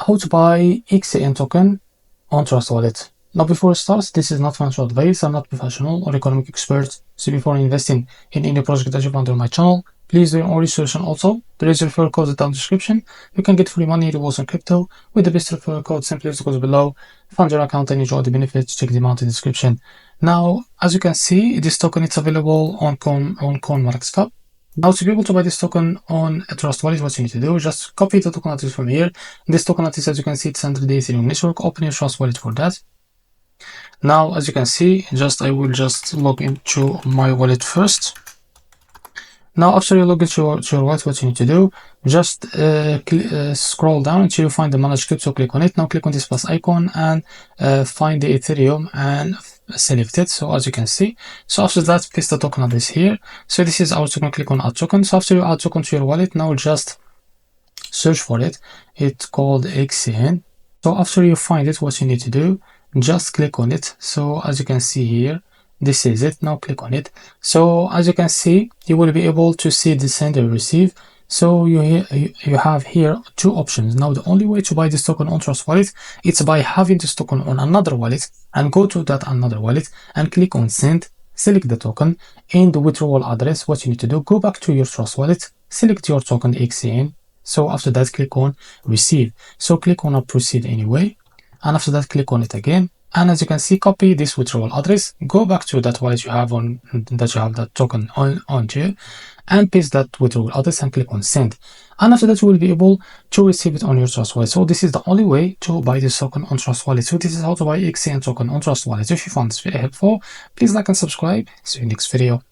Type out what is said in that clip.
how to buy XCN token on Trust Wallet. Now, before it starts, this is not financial advice. I'm not professional or economic expert. So before investing in any project that you found on my channel, please do your own research. And also, there is a referral code down in the description. You can get free money rewards on crypto with the best referral code. Simply use the code below. Fund your account and enjoy the benefits. Check them out in the description. Now, as you can see, this token is available on COINEX. Now, to be able to buy this token on a Trust Wallet, what you need to do is just copy the token address from here. This token address, as you can see, it's under the Ethereum network. Open your Trust Wallet for that. Now, as you can see, I will just log into my wallet first. Now, after you log into your wallet, what you need to do, just scroll down until you find the Manage Crypto. Click on it. Now, click on this plus icon and find the Ethereum and select it. So as you can see, so after that, paste the token address here. So this is our token. Click on Add Token. So after you add token to your wallet, now just search for it. It's called XCN. So after you find it, what you need to do, just click on it. So as you can see here, this is it. Now click on it. So as you can see, you will be able to see the send and receive. So you have here two options. Now the only way to buy this token on Trust Wallet, it's by having this token on another wallet and go to that another wallet and click on send, select the token and the withdrawal address. What you need to do, go back to your Trust Wallet, select your token XCN. So after that, click on receive. So click on proceed anyway. And after that, click on it again. And as you can see, copy this withdrawal address, go back to that wallet you have that token onto, and paste that withdrawal address and click on send. And after that, you will be able to receive it on your Trust Wallet. So this is the only way to buy this token on Trust Wallet. So this is how to buy XCN token on Trust Wallet. If you found this video helpful, please like and subscribe. See you in the next video.